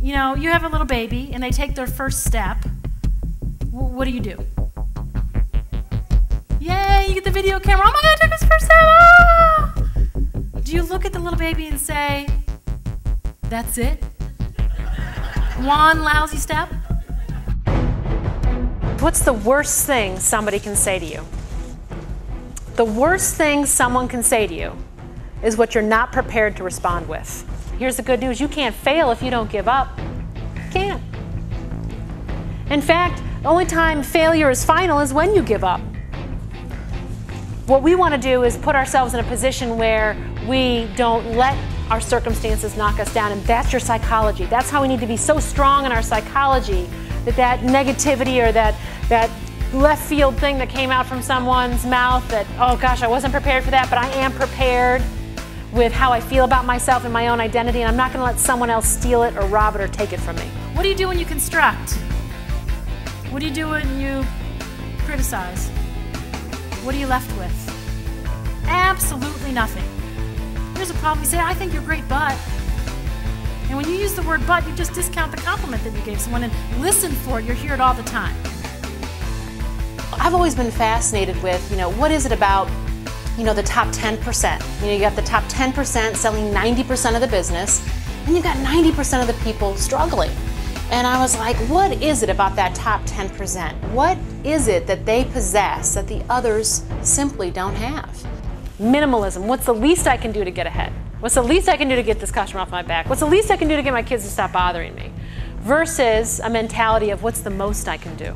You know, you have a little baby and they take their first step. What do you do? Yay, you get the video camera. Oh my God, I took his first step. Ah! Do you look at the little baby and say, that's it? One lousy step? What's the worst thing somebody can say to you? The worst thing someone can say to you is what you're not prepared to respond with. Here's the good news, you can't fail if you don't give up. You can't. In fact, the only time failure is final is when you give up. What we want to do is put ourselves in a position where we don't let our circumstances knock us down, and that's your psychology. That's how we need to be so strong in our psychology that negativity or that left field thing that came out from someone's mouth that, oh gosh, I wasn't prepared for that, but I am prepared with how I feel about myself and my own identity, and I'm not going to let someone else steal it or rob it or take it from me. What do you do when you construct? What do you do when you criticize? What are you left with? Absolutely nothing. Here's a problem. You say, I think you're great, but. And when you use the word but, you just discount the compliment that you gave someone and listen for it. You hear it all the time. I've always been fascinated with, what is it about, the top 10%? You got the top 10% selling 90% of the business, and you got 90% of the people struggling. And I was like, what is it about that top 10%? What is it that they possess that the others simply don't have? Minimalism. What's the least I can do to get ahead? What's the least I can do to get this customer off my back? What's the least I can do to get my kids to stop bothering me? Versus a mentality of what's the most I can do?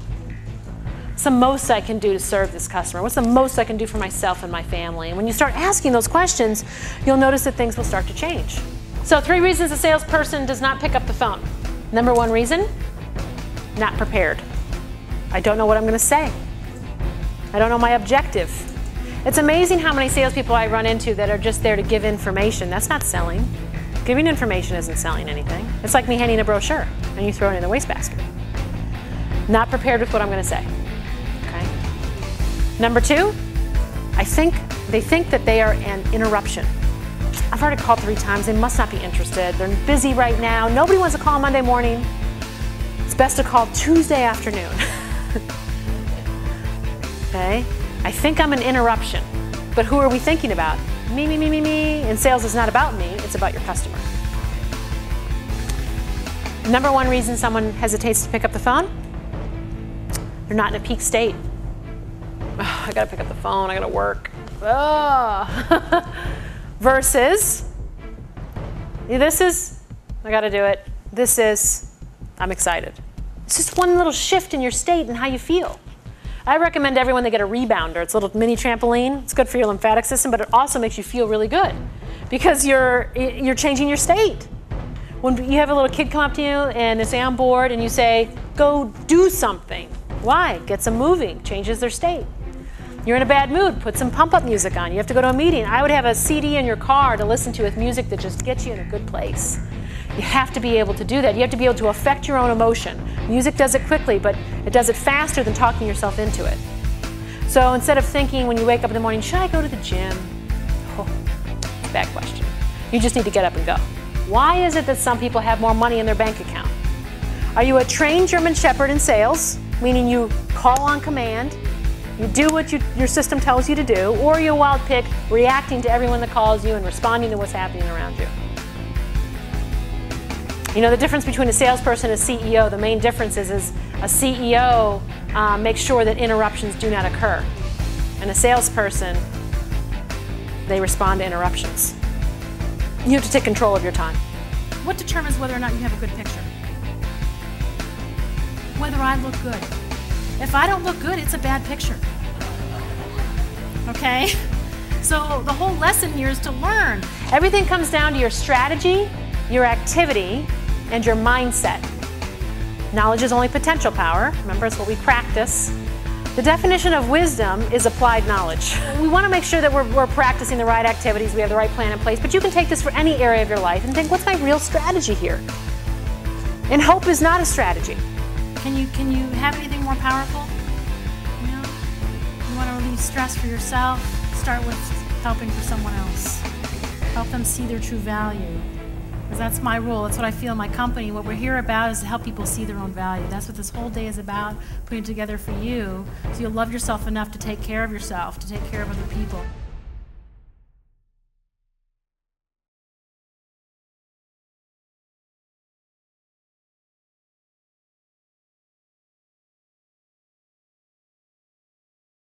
What's the most I can do to serve this customer? What's the most I can do for myself and my family? And when you start asking those questions, you'll notice that things will start to change. So 3 reasons a salesperson does not pick up the phone. Number 1 reason, not prepared. I don't know what I'm going to say. I don't know my objective. It's amazing how many salespeople I run into that are just there to give information. That's not selling. Giving information isn't selling anything. It's like me handing a brochure and you throw it in the wastebasket. Not prepared with what I'm going to say. Okay. Number 2, they think that they are an interruption. I've already called 3 times. They must not be interested. They're busy right now. Nobody wants to call Monday morning. It's best to call Tuesday afternoon. Okay? I think I'm an interruption. But who are we thinking about? Me, me, me, me, me. And sales is not about me. It's about your customer. Number 1 reason someone hesitates to pick up the phone, they're not in a peak state. Oh, I got to pick up the phone. I got to work. Oh. Versus, this is, I got to do it. This is, I'm excited. It's just one little shift in your state and how you feel. I recommend everyone they get a rebounder. It's a little mini trampoline. It's good for your lymphatic system, but it also makes you feel really good because you're changing your state. When you have a little kid come up to you and they say, I'm bored, and you say, go do something. Why? Gets them moving, changes their state. You're in a bad mood, put some pump-up music on. You have to go to a meeting. I would have a CD in your car to listen to with music that just gets you in a good place. You have to be able to do that. You have to be able to affect your own emotion. Music does it quickly, but it does it faster than talking yourself into it. So instead of thinking when you wake up in the morning, should I go to the gym? Oh, bad question. You just need to get up and go. Why is it that some people have more money in their bank account? Are you a trained German Shepherd in sales, meaning you call on command, you do what your system tells you to do, or you're a wild pig reacting to everyone that calls you and responding to what's happening around you? You know, the difference between a salesperson and a CEO, the main difference is a CEO makes sure that interruptions do not occur. And a salesperson, they respond to interruptions. You have to take control of your time. What determines whether or not you have a good picture? Whether I look good. If I don't look good, it's a bad picture. Okay? So the whole lesson here is to learn. Everything comes down to your strategy, your activity, and your mindset. Knowledge is only potential power. Remember, it's what we practice. The definition of wisdom is applied knowledge. We want to make sure that we're practicing the right activities, we have the right plan in place, but you can take this for any area of your life and think, what's my real strategy here? And hope is not a strategy. Can you have anything more powerful? You know, you want to relieve stress for yourself, start with helping for someone else. Help them see their true value. Because that's my rule. That's what I feel in my company. What we're here about is to help people see their own value. That's what this whole day is about, putting it together for you, so you'll love yourself enough to take care of yourself, to take care of other people.